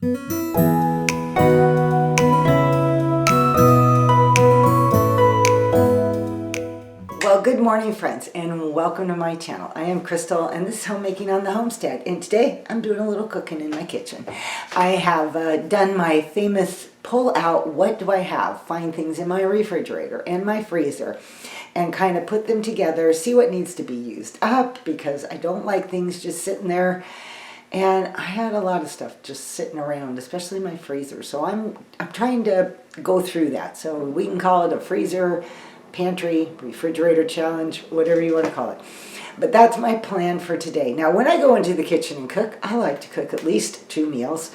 Well, good morning, friends, and welcome to my channel. I am Crystal, and this is Homemaking on the Homestead, and today I'm doing a little cooking in my kitchen. I have done my famous pull out, what do I have? Find things in my refrigerator and my freezer, and kind of put them together, see what needs to be used up, because I don't like things just sitting there. And I had a lot of stuff just sitting around, especially my freezer. So I'm trying to go through that. So we can call it a freezer, pantry, refrigerator challenge, whatever you want to call it. But that's my plan for today. Now, when I go into the kitchen and cook, I like to cook at least 2 meals.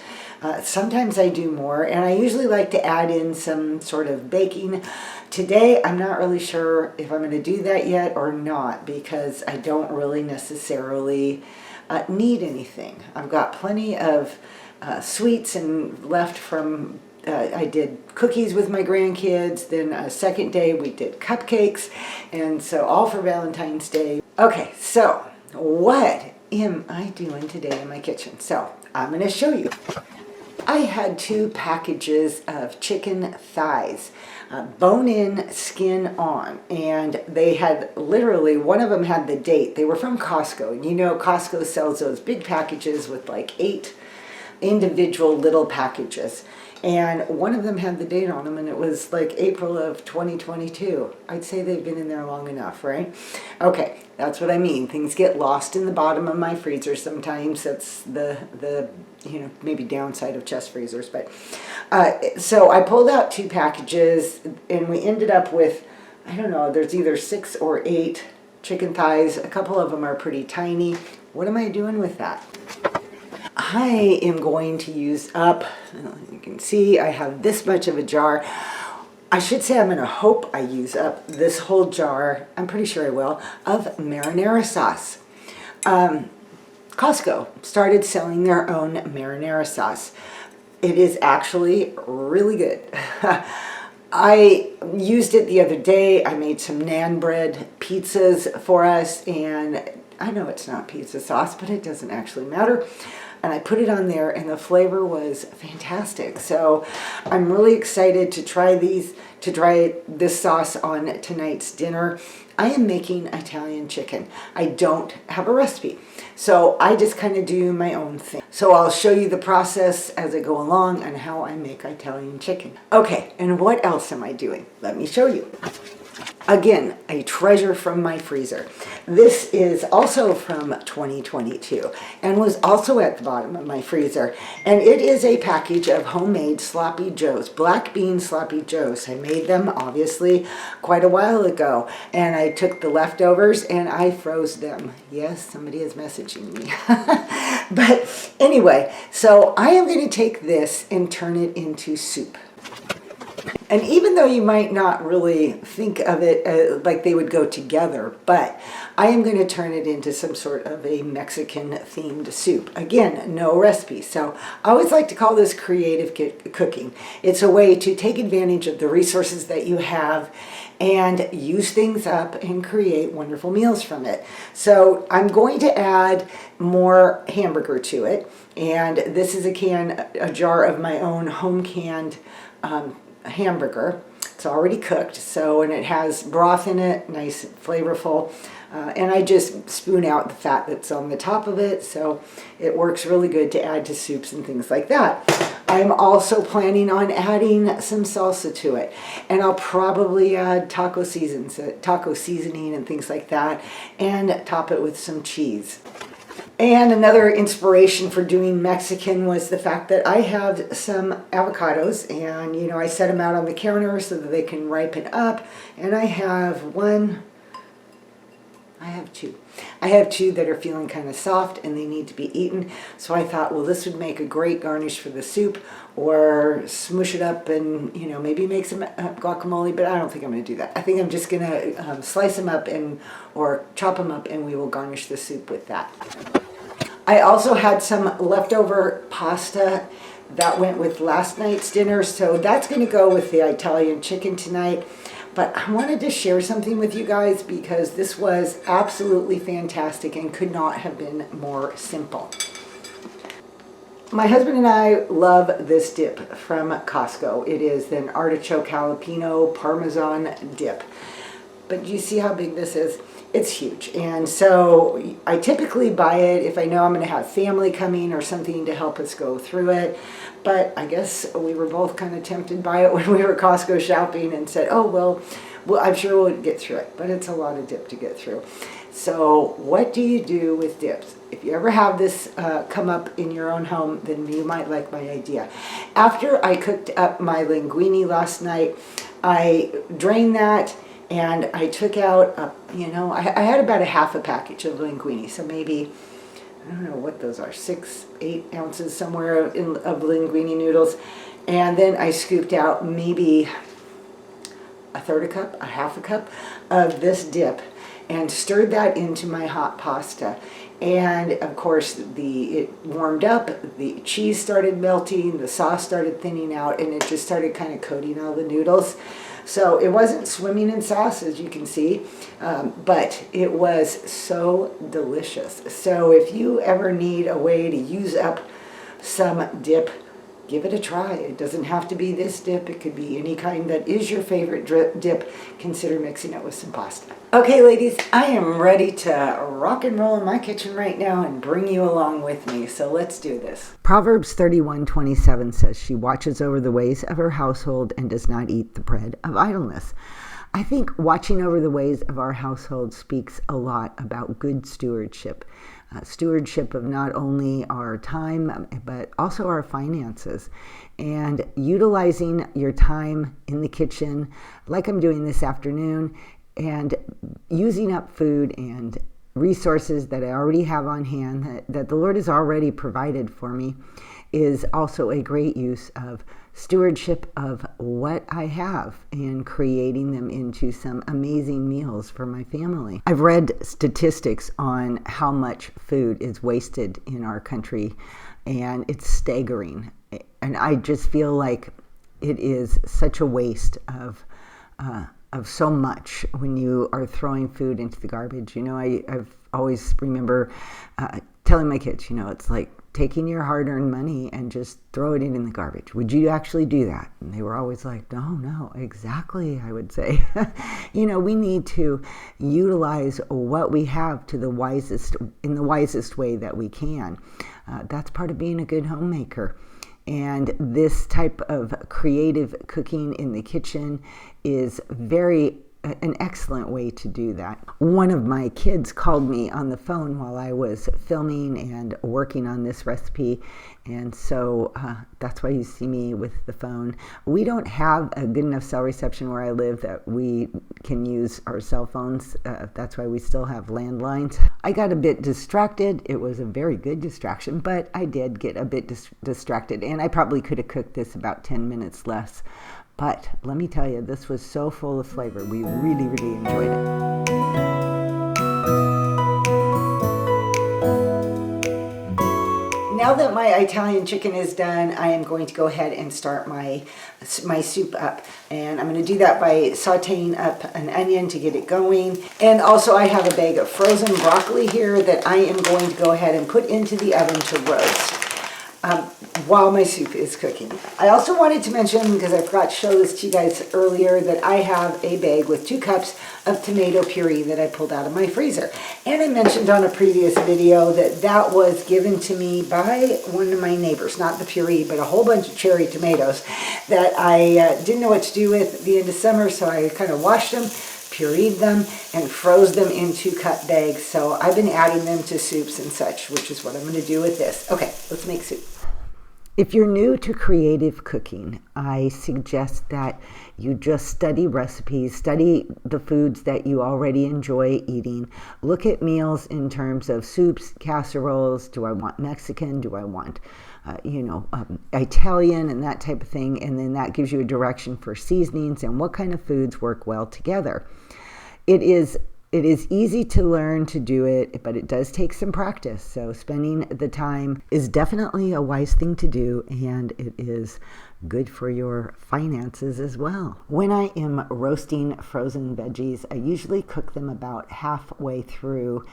Sometimes I do more, and I usually like to add in some sort of baking. Today, I'm not really sure if I'm going to do that yet or not, because I don't really necessarily need anything. I've got plenty of sweets and left from I did cookies with my grandkids. Then a second day we did cupcakes, and so all for Valentine's Day. Okay, so what am I doing today in my kitchen? So I'm going to show you. I had 2 packages of chicken thighs, bone-in, skin-on, and they had literally, one of them had the date. They were from Costco, and you know Costco sells those big packages with like 8 individual little packages, and one of them had the date on them, and it was like April of 2022. I'd say they've been in there long enough, right? Okay, that's what I mean. Things get lost in the bottom of my freezer sometimes. That's the maybe downside of chest freezers. But so I pulled out 2 packages, and we ended up with, I don't know, there's either 6 or 8 chicken thighs. A couple of them are pretty tiny. What am I doing with that? I am going to use up, you can see I have this much of a jar. I should say I'm going to hope I use up this whole jar, I'm pretty sure I will, of marinara sauce. Costco started selling their own marinara sauce. It is actually really good. I used it the other day. I made some naan bread pizzas for us, and I know it's not pizza sauce, but it doesn't actually matter. And I put it on there, and the flavor was fantastic. So I'm really excited to try this sauce on tonight's dinner. I am making Italian chicken. I don't have a recipe, so I just kind of do my own thing. So I'll show you the process as I go along on how I make Italian chicken. Okay, and what else am I doing? Let me show you. Again, a treasure from my freezer. This is also from 2022 and was also at the bottom of my freezer. And it is a package of homemade sloppy joes, black bean sloppy joes. I made them obviously quite a while ago, and I took the leftovers and I froze them. Yes, somebody is messaging me. But anyway, so I am going to take this and turn it into soup. And even though you might not really think of it like they would go together, but I am going to turn it into some sort of a Mexican themed soup. Again, no recipe. So I always like to call this creative cooking. It's a way to take advantage of the resources that you have and use things up and create wonderful meals from it. So I'm going to add more hamburger to it. And this is a jar of my own home canned hamburger. It's already cooked, and it has broth in it, nice, flavorful, and I just spoon out the fat that's on the top of it, so it works really good to add to soups and things like that. I'm also planning on adding some salsa to it, and I'll probably add taco seasoning and things like that, and top it with some cheese. And another inspiration for doing Mexican was the fact that I have some avocados, and I set them out on the counter so that they can ripen up, and I have two. I have 2 that are feeling kind of soft and they need to be eaten. So I thought, well, this would make a great garnish for the soup, or smush it up and, maybe make some guacamole, but I don't think I'm going to do that. I think I'm just going to slice them up or chop them up, and we will garnish the soup with that. I also had some leftover pasta that went with last night's dinner, so that's going to go with the Italian chicken tonight. But I wanted to share something with you guys because this was absolutely fantastic and could not have been more simple. My husband and I love this dip from Costco. It is an artichoke jalapeno parmesan dip. But you see how big this is? It's huge. And so I typically buy it if I know I'm going to have family coming or something to help us go through it. But I guess we were both kind of tempted by it when we were Costco shopping and said, oh, well, I'm sure we'll get through it. But it's a lot of dip to get through. So what do you do with dips? If you ever have this come up in your own home, then you might like my idea. After I cooked up my linguine last night, I drained that. And I took out, I had about a half a package of linguine. So maybe, I don't know what those are, 6-8 ounces somewhere of linguine noodles. And then I scooped out maybe a third a cup, a half a cup of this dip and stirred that into my hot pasta. And of course, it warmed up, the cheese started melting, the sauce started thinning out, and it just started kind of coating all the noodles. So it wasn't swimming in sauce, as you can see, but it was so delicious. So if you ever need a way to use up some dip, give it a try. It doesn't have to be this dip. It could be any kind that is your favorite dip. Consider mixing it with some pasta. Okay, ladies, I am ready to rock and roll in my kitchen right now and bring you along with me. So let's do this. Proverbs 31:27 says, she watches over the ways of her household and does not eat the bread of idleness. I think watching over the ways of our household speaks a lot about good stewardship. Stewardship of not only our time, but also our finances. And utilizing your time in the kitchen, like I'm doing this afternoon, and using up food and resources that I already have on hand, that the Lord has already provided for me, is also a great use of stewardship of what I have and creating them into some amazing meals for my family. I've read statistics on how much food is wasted in our country, and it's staggering. And I just feel like it is such a waste of so much when you are throwing food into the garbage. I've always remember telling my kids, it's like taking your hard-earned money and just throw it in the garbage. Would you actually do that? And they were always like, no, exactly, I would say. We need to utilize what we have in the wisest way that we can. That's part of being a good homemaker. And this type of creative cooking in the kitchen is an excellent way to do that. One of my kids called me on the phone while I was filming and working on this recipe, and so that's why you see me with the phone. We don't have a good enough cell reception where I live that we can use our cell phones. That's why we still have landlines. I got a bit distracted. It was a very good distraction, but I did get a bit distracted, and I probably could have cooked this about 10 minutes less. But let me tell you, this was so full of flavor. We really, really enjoyed it. Now that my Italian chicken is done, I am going to go ahead and start my soup up. And I'm going to do that by sauteing up an onion to get it going. And also I have a bag of frozen broccoli here that I am going to go ahead and put into the oven to roast while my soup is cooking. I also wanted to mention, because I forgot to show this to you guys earlier, that I have a bag with 2 cups of tomato puree that I pulled out of my freezer. And I mentioned on a previous video that was given to me by one of my neighbors, not the puree, but a whole bunch of cherry tomatoes that I didn't know what to do with at the end of summer, so I kind of washed them, pureed them, and froze them in 2-cup bags. So I've been adding them to soups and such, which is what I'm going to do with this. Okay, let's make soup. If you're new to creative cooking, I suggest that you just study recipes, study the foods that you already enjoy eating. Look at meals in terms of soups, casseroles. Do I want Mexican? Do I want, Italian and that type of thing? And then that gives you a direction for seasonings and what kind of foods work well together. It is easy to learn to do it, but it does take some practice. So spending the time is definitely a wise thing to do, and it is good for your finances as well. When I am roasting frozen veggies, I usually cook them about halfway through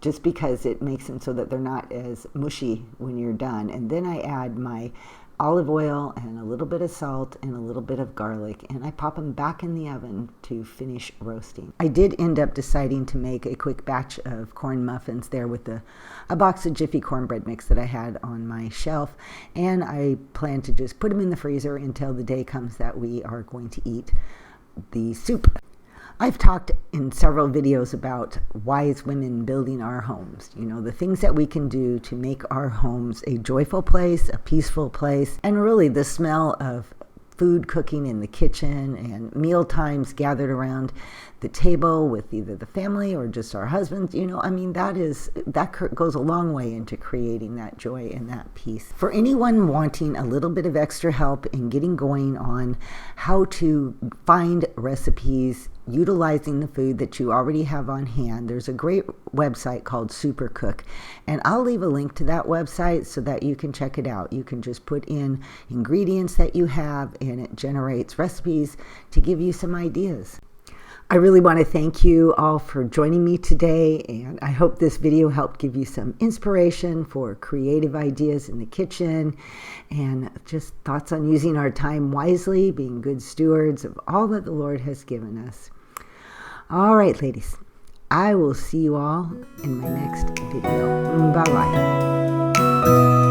just because it makes them so that they're not as mushy when you're done. And then I add my olive oil and a little bit of salt and a little bit of garlic, and I pop them back in the oven to finish roasting. I did end up deciding to make a quick batch of corn muffins there with a box of Jiffy cornbread mix that I had on my shelf, and I plan to just put them in the freezer until the day comes that we are going to eat the soup. I've talked in several videos about wise women building our homes, the things that we can do to make our homes a joyful place, a peaceful place, and really the smell of food cooking in the kitchen and meal times gathered around the table with either the family or just our husbands, that goes a long way into creating that joy and that peace. For anyone wanting a little bit of extra help in getting going on how to find recipes utilizing the food that you already have on hand, there's a great website called Supercook, and I'll leave a link to that website so that you can check it out. You can just put in ingredients that you have and it generates recipes to give you some ideas. I really want to thank you all for joining me today, and I hope this video helped give you some inspiration for creative ideas in the kitchen and just thoughts on using our time wisely, being good stewards of all that the Lord has given us. All right, ladies, I will see you all in my next video. Bye-bye.